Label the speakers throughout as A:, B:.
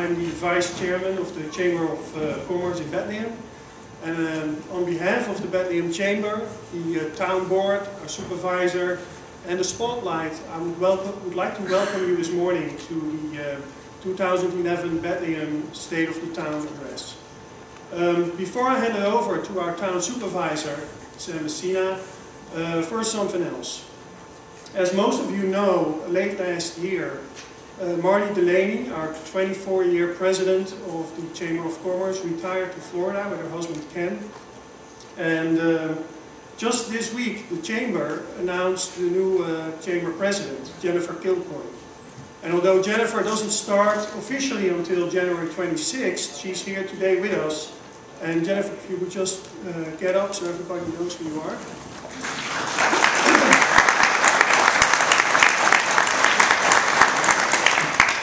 A: I'm the Vice Chairman of the Chamber of Commerce in Bethlehem. And on behalf of the Bethlehem Chamber, the Town Board, our Supervisor, and the Spotlight, I would like to welcome you this morning to the 2011 Bethlehem State of the Town Address. Before I hand it over to our Town Supervisor, Sam Messina, first something else. As most of you know, late last year, Marty Delaney, our 24-year president of the Chamber of Commerce, retired to Florida with her husband Ken. And just this week, the Chamber announced the new Chamber president, Jennifer Kilcoy. And although Jennifer doesn't start officially until January 26th, she's here today with us. And Jennifer, if you would just get up so everybody knows who you are.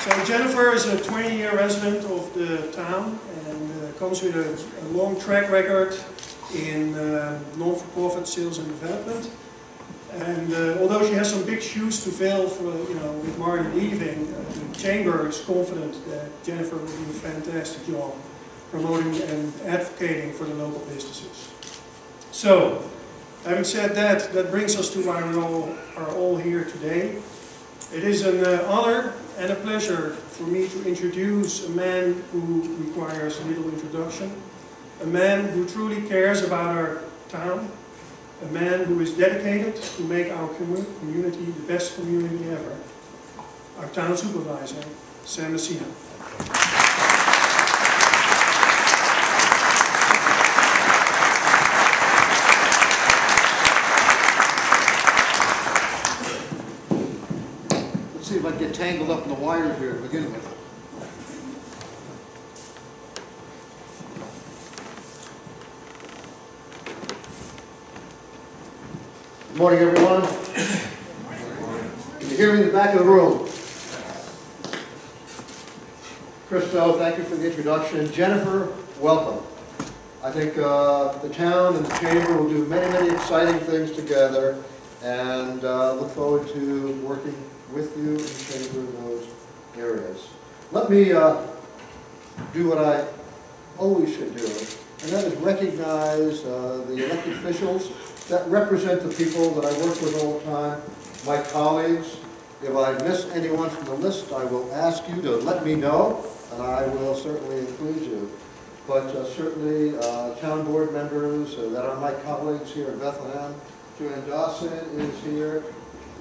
A: So Jennifer is a 20-year resident of the town and comes with a long track record in non-for-profit sales and development. And although she has some big shoes to fill for, with Martin leaving, the Chamber is confident that Jennifer will do a fantastic job promoting and advocating for the local businesses. So, having said that, that brings us to why we are all here today. It is an honor and a pleasure for me to introduce a man who requires little introduction, a man who truly cares about our town, a man who is dedicated to make our community the best community ever, our town supervisor, Sam Messina.
B: See if I can get tangled up in the wires here to begin with. Good morning, everyone. Can you hear me in the back of the room? Christo, thank you for the introduction. Jennifer, welcome. I think the town and the chamber will do many, many exciting things together, and look forward to working with you and chamber in those areas. Let me do what I always should do, and that is recognize the elected officials that represent the people that I work with all the time, my colleagues. If I miss anyone from the list, I will ask you to let me know, and I will certainly include you. But certainly town board members that are my colleagues here in Bethlehem. Joanne Dawson is here.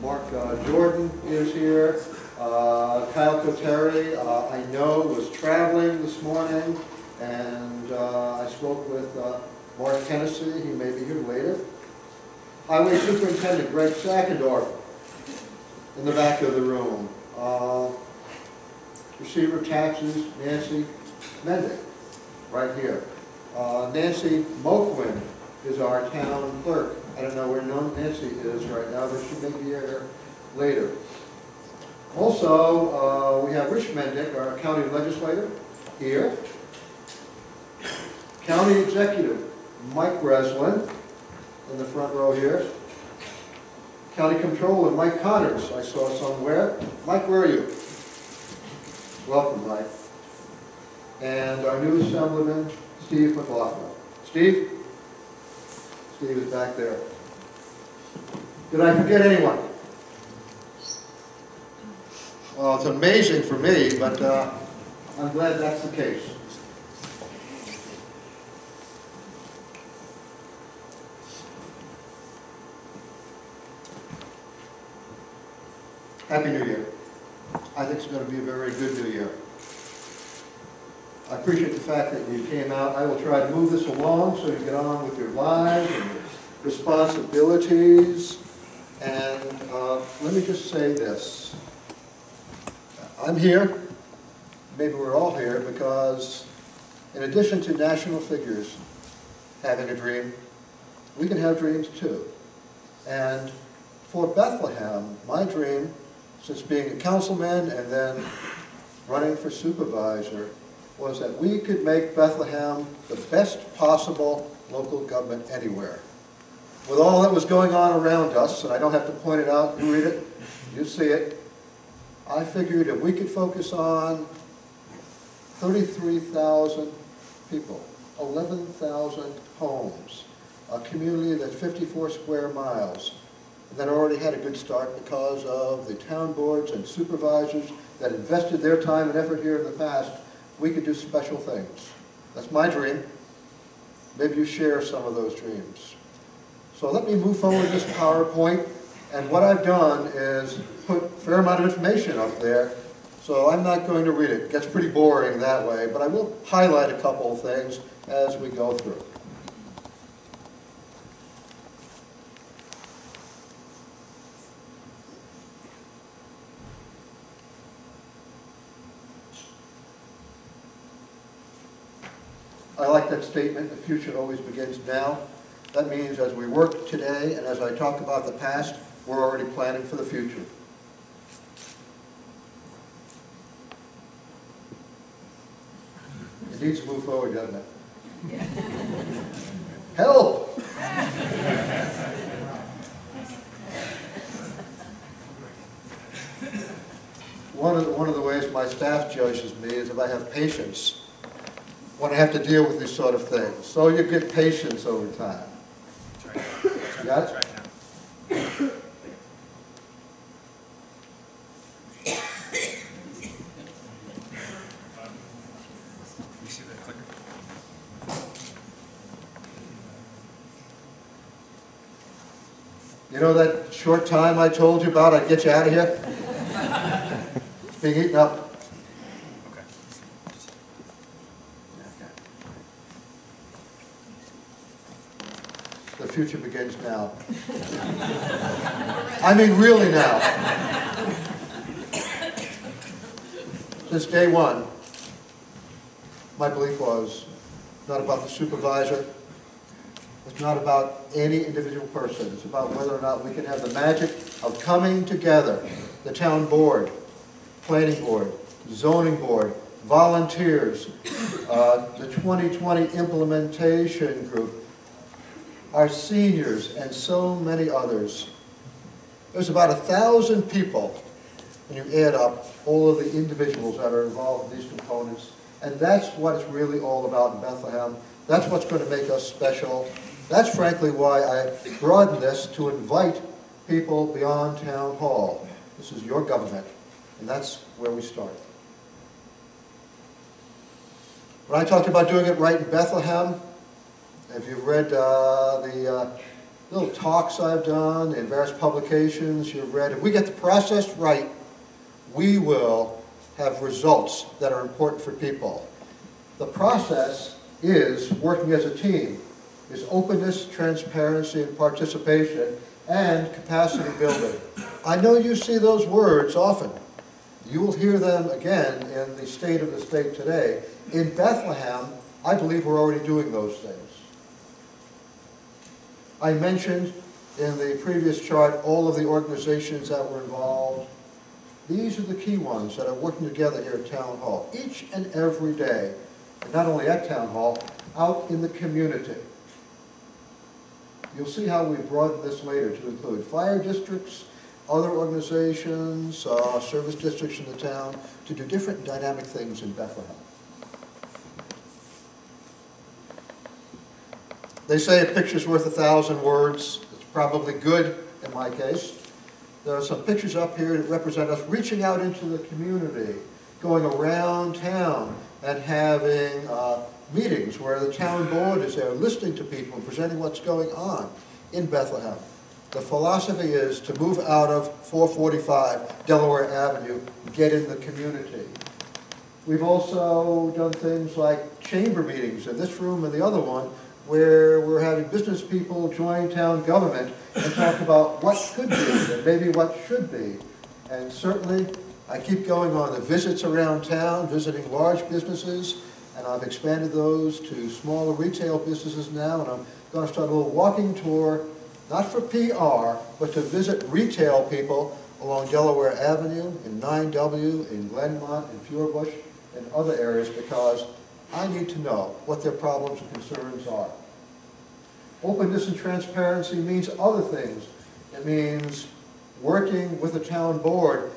B: Mark Jordan is here. Kyle Koteri, I know, was traveling this morning, and I spoke with Mark Hennessy. He may be here later. Highway Superintendent Greg Sackendorf in the back of the room. Receiver of Taxes Nancy Mendick, right here. Nancy Moquin is our town clerk. I don't know where Nancy is right now, but she may be here later. Also, we have Rich Mendick, our county legislator, here. County executive Mike Breslin, in the front row here. County Controller Mike Connors, I saw somewhere. Mike, where are you? Welcome, Mike. And our new Assemblyman, Steve McLaughlin. Steve? Steve is back there. Did I forget anyone? Well, it's amazing for me, but I'm glad that's the case. Happy New Year. I think it's going to be a very good New Year. I appreciate the fact that you came out. I will try to move this along so you get on with your lives and your responsibilities. And let me just say this. I'm here, maybe we're all here, because in addition to national figures having a dream, we can have dreams too. And for Bethlehem, my dream, since being a councilman and then running for supervisor, was that we could make Bethlehem the best possible local government anywhere. With all that was going on around us, and I don't have to point it out, you read it, you see it, I figured if we could focus on 33,000 people, 11,000 homes, a community that's 54 square miles, that already had a good start because of the town boards and supervisors that invested their time and effort here in the past. We could do special things. That's my dream. Maybe you share some of those dreams. So let me move forward this PowerPoint, and what I've done is put a fair amount of information up there, so I'm not going to read it. It gets pretty boring that way, but I will highlight a couple of things as we go through. I like that statement, the future always begins now. That means as we work today and as I talk about the past, we're already planning for the future. It needs to move forward, doesn't it? Yeah. Help! One of the ways my staff judges me is if I have patience when I have to deal with these sort of things. So you get patience over time. You got it? You know that short time I told you about, I'd get you out of here? It's being eaten up. The future begins now. I mean really now. Since day one, my belief was not about the supervisor. It's not about any individual person. It's about whether or not we can have the magic of coming together. The town board, planning board, zoning board, volunteers, the 2020 implementation group, our seniors, and so many others. There's about 1,000 people when you add up all of the individuals that are involved in these components. And that's what it's really all about in Bethlehem. That's what's going to make us special. That's frankly why I broadened this to invite people beyond town hall. This is your government, and that's where we start. When I talked about doing it right in Bethlehem, if you've read the little talks I've done in various publications, you've read, if we get the process right, we will have results that are important for people. The process is working as a team, is openness, transparency, and participation, and capacity building. I know you see those words often. You will hear them again in the state of the state today. In Bethlehem, I believe we're already doing those things. I mentioned in the previous chart all of the organizations that were involved. These are the key ones that are working together here at Town Hall, each and every day, and not only at Town Hall, out in the community. You'll see how we broaden this later to include fire districts, other organizations, service districts in the town, to do different dynamic things in Bethlehem. They say a picture's worth 1,000 words. It's probably good in my case. There are some pictures up here that represent us reaching out into the community, going around town and having meetings where the town board is there listening to people and presenting what's going on in Bethlehem. The philosophy is to move out of 445 Delaware Avenue, get in the community. We've also done things like chamber meetings in this room and the other one, where we're having business people join town government and talk about what could be and maybe what should be. And certainly, I keep going on the visits around town, visiting large businesses, and I've expanded those to smaller retail businesses now, and I'm going to start a little walking tour, not for PR, but to visit retail people along Delaware Avenue, in 9W, in Glenmont, in Furbush, and other areas, because I need to know what their problems and concerns are. Openness and transparency means other things. It means working with the town board